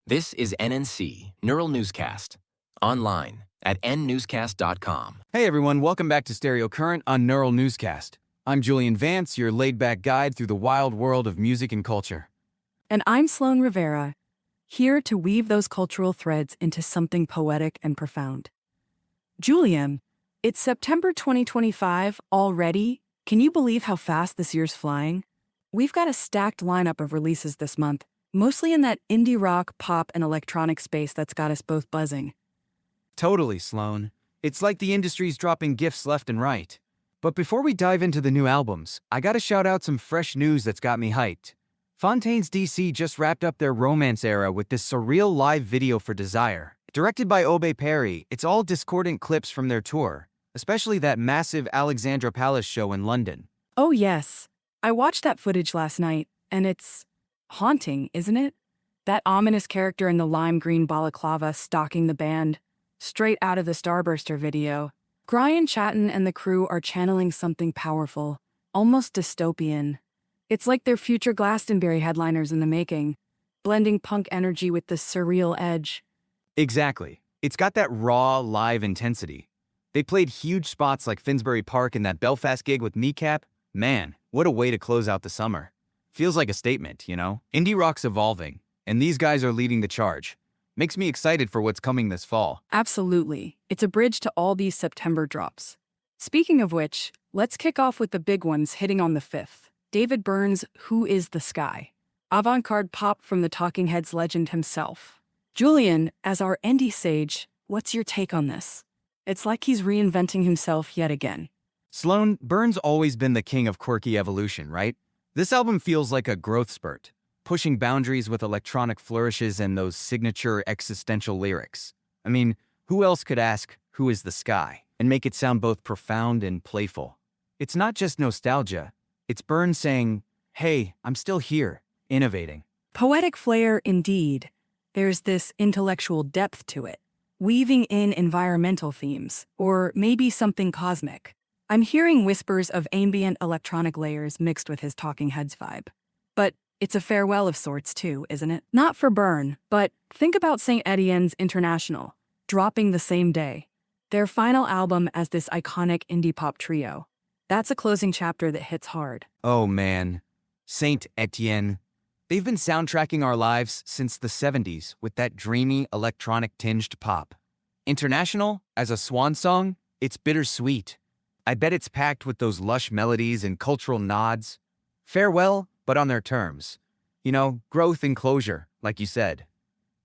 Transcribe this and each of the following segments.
This is NNC, Neural Newscast, online at nnewscast.com. Hey everyone, welcome back to Stereo Current on Neural Newscast. I'm Julian Vance, your laid-back guide through the wild world of music and culture. And I'm Sloan Rivera, here to weave those cultural threads into something poetic and profound. Julian, it's September 2025 already. Can you believe how fast this year's flying? We've got a stacked lineup of releases this month, mostly in that indie rock, pop, and electronic space that's got us both buzzing. Totally, Sloan. It's like the industry's dropping gifts left and right. But before we dive into the new albums, I gotta shout out some fresh news that's got me hyped. Fontaines D.C. just wrapped up their romance era with this surreal live video for Desire. Directed by Aube Perrie, it's all discordant clips from their tour, especially that massive Alexandra Palace show in London. Oh yes, I watched that footage last night, and it's haunting, isn't it? That ominous character in the lime green balaclava stalking the band, straight out of the Starburster video. Brian Chatton and the crew are channeling something powerful, almost dystopian. It's like they're future Glastonbury headliners in the making, blending punk energy with the surreal edge. Exactly. It's got that raw, live intensity. They played huge spots like Finsbury Park and that Belfast gig with Kneecap. Man, what a way to close out the summer. Feels like a statement, you know? Indie rock's evolving, and these guys are leading the charge. Makes me excited for what's coming this fall. Absolutely. It's a bridge to all these September drops. Speaking of which, let's kick off with the big ones hitting on the 5th. David Byrne's Who Is the Sky? Avant-garde pop from the Talking Heads legend himself. Julian, as our indie sage, what's your take on this? It's like he's reinventing himself yet again. Sloan, Byrne's always been the king of quirky evolution, right? This album feels like a growth spurt, pushing boundaries with electronic flourishes and those signature existential lyrics. I mean, who else could ask, who is the sky, and make it sound both profound and playful? It's not just nostalgia. It's Byrne saying, hey, I'm still here, innovating. Poetic flair indeed. There's this intellectual depth to it, weaving in environmental themes, or maybe something cosmic. I'm hearing whispers of ambient electronic layers mixed with his Talking Heads vibe. But it's a farewell of sorts too, isn't it? Not for Byrne, but think about St. Etienne's International, dropping the same day. Their final album as this iconic indie pop trio. That's a closing chapter that hits hard. Oh man, Saint Etienne. They've been soundtracking our lives since the 70s with that dreamy electronic-tinged pop. International, as a swan-song, it's bittersweet. I bet it's packed with those lush melodies and cultural nods. Farewell, but on their terms. You know, growth and closure, like you said.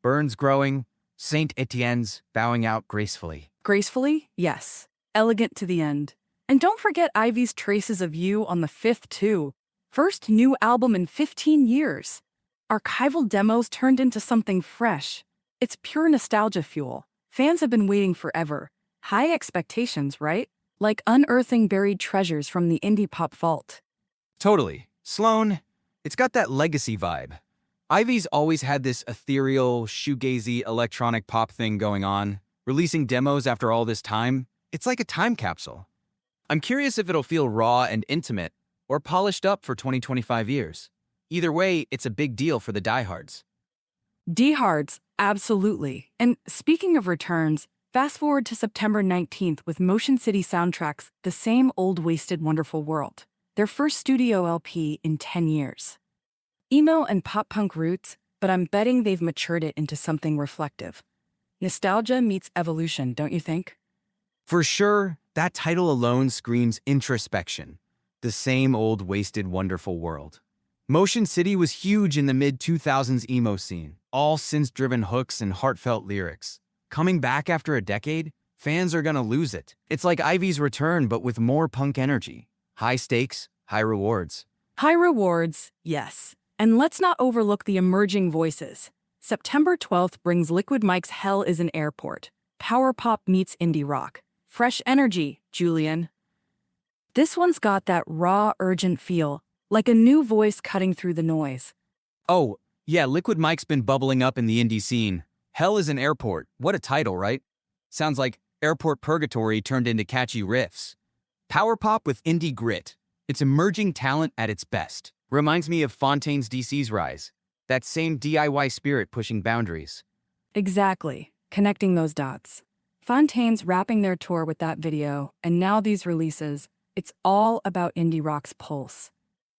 Byrne's growing, Saint Etienne's bowing out gracefully. Gracefully? Yes. Elegant to the end. And don't forget Ivy's Traces of You on the 5th too. First new album in 15 years. Archival demos turned into something fresh. It's pure nostalgia fuel. Fans have been waiting forever. High expectations, right? Like unearthing buried treasures from the indie pop vault. Totally. Sloan, it's got that legacy vibe. Ivy's always had this ethereal, shoegazy electronic pop thing going on. Releasing demos after all this time, it's like a time capsule. I'm curious if it'll feel raw and intimate, or polished up for 20-25 years. Either way, it's a big deal for the diehards. Diehards, absolutely. And speaking of returns, fast forward to September 19th with Motion City Soundtracks' The Same Old Wasted Wonderful World, their first studio LP in 10 years. Emo and pop-punk roots, but I'm betting they've matured it into something reflective. Nostalgia meets evolution, don't you think? For sure, that title alone screams introspection. The Same Old Wasted Wonderful World. Motion City was huge in the mid-2000s emo scene, all synth-driven hooks and heartfelt lyrics. Coming back after a decade, fans are gonna lose it. It's like Ivy's return, but with more punk energy. High stakes, high rewards. High rewards, yes. And let's not overlook the emerging voices. September 12th brings Liquid Mike's Hell is an Airport. Power pop meets indie rock. Fresh energy, Julian. This one's got that raw, urgent feel, like a new voice cutting through the noise. Oh, yeah, Liquid Mike's been bubbling up in the indie scene. Hell is an Airport. What a title, right? Sounds like Airport Purgatory turned into catchy riffs. Power pop with indie grit. It's emerging talent at its best. Reminds me of Fontaines D.C.'s rise. That same DIY spirit pushing boundaries. Exactly, connecting those dots. Fontaines wrapping their tour with that video, and now these releases. It's all about indie rock's pulse.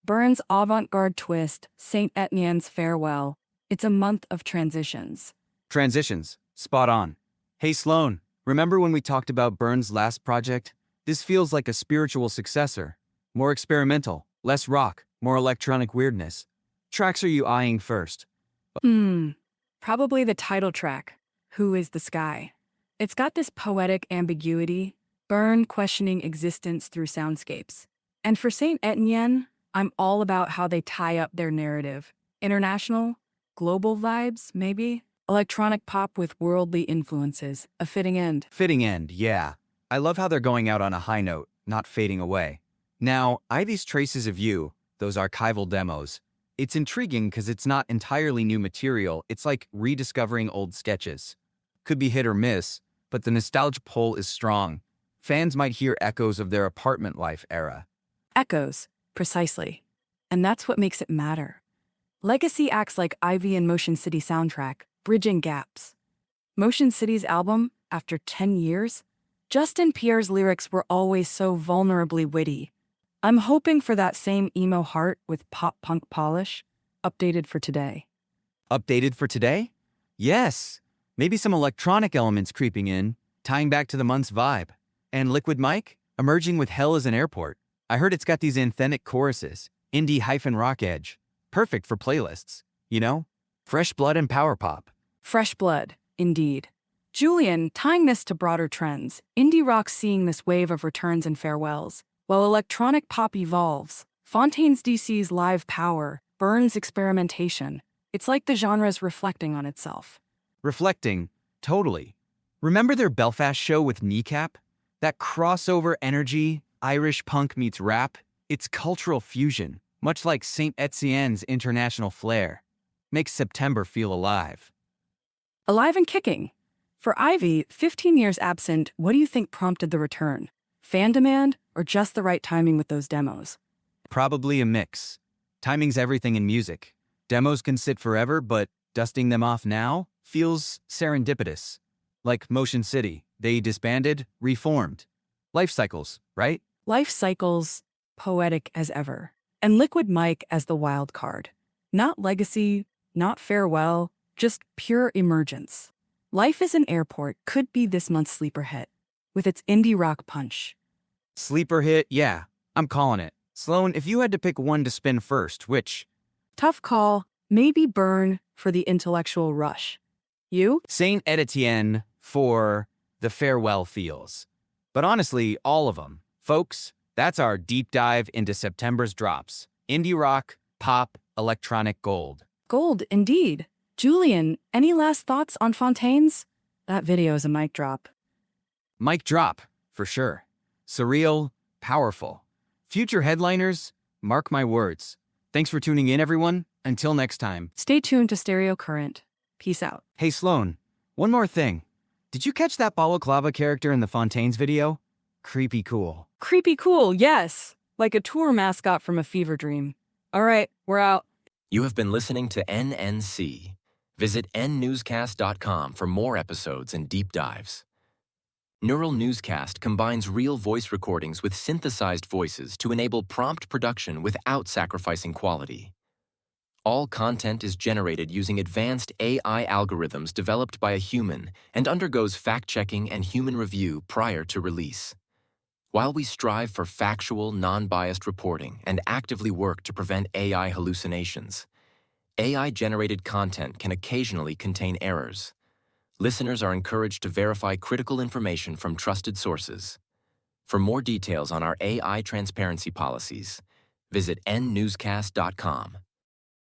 Byrne's avant-garde twist, Saint Etienne's farewell. It's a month of transitions. Transitions. Spot on. Hey Sloan, remember when we talked about Byrne's last project? This feels like a spiritual successor. More experimental, less rock, more electronic weirdness. Tracks are you eyeing first? Probably the title track, Who is the Sky? It's got this poetic ambiguity, Byrne questioning existence through soundscapes. And for Saint Etienne, I'm all about how they tie up their narrative. International, global vibes, maybe? Electronic pop with worldly influences, a fitting end. Fitting end, yeah. I love how they're going out on a high note, not fading away. Now, Ivy's Traces of You, those archival demos, it's intriguing because it's not entirely new material, it's like rediscovering old sketches. Could be hit or miss, but the nostalgia pull is strong. Fans might hear echoes of their apartment life era. Echoes, precisely. And that's what makes it matter. Legacy acts like Ivy and Motion City soundtrack, bridging gaps. Motion City's album, after 10 years, Justin Pierre's lyrics were always so vulnerably witty. I'm hoping for that same emo heart with pop-punk polish, updated for today. Updated for today? Yes. Maybe some electronic elements creeping in, tying back to the month's vibe. And Liquid Mike, emerging with Hell as an Airport. I heard it's got these anthemic choruses, indie-rock edge. Perfect for playlists, you know? Fresh blood and power pop. Fresh blood, indeed. Julian, tying this to broader trends, indie rock seeing this wave of returns and farewells, while electronic pop evolves, Fontaines D.C.'s live power, Byrne's experimentation. It's like the genre's reflecting on itself. Reflecting, totally. Remember their Belfast show with Kneecap? That crossover energy, Irish punk meets rap? It's cultural fusion, much like Saint Etienne's international flair. Makes September feel alive. Alive and kicking. For Ivy, 15 years absent, what do you think prompted the return? Fan demand or just the right timing with those demos? Probably a mix. Timing's everything in music. Demos can sit forever, but dusting them off now feels serendipitous. Like Motion City, they disbanded, reformed. Life cycles, right? Life cycles, poetic as ever. And Liquid Mike as the wild card. Not legacy, not farewell, just pure emergence. Life is an Airport could be this month's sleeper hit, with its indie rock punch. Sleeper hit, yeah, I'm calling it. Sloan, if you had to pick one to spin first, which? Tough call, maybe Byrne for the intellectual rush. You? Saint Etienne for the farewell feels. But honestly, all of them. Folks, that's our deep dive into September's drops. Indie rock, pop, electronic gold. Gold, indeed. Julian, any last thoughts on Fontaines? That video is a mic drop. Mic drop, for sure. Surreal, powerful. Future headliners, mark my words. Thanks for tuning in, everyone. Until next time. Stay tuned to Stereo Current. Peace out. Hey, Sloan, one more thing. Did you catch that balaclava character in the Fontaines video? Creepy cool. Creepy cool, yes. Like a tour mascot from a fever dream. All right, we're out. You have been listening to NNC. Visit nnewscast.com for more episodes and deep dives. Neural Newscast combines real voice recordings with synthesized voices to enable prompt production without sacrificing quality. All content is generated using advanced AI algorithms developed by a human and undergoes fact-checking and human review prior to release. While we strive for factual, non-biased reporting and actively work to prevent AI hallucinations, AI-generated content can occasionally contain errors. Listeners are encouraged to verify critical information from trusted sources. For more details on our AI transparency policies, visit nnewscast.com.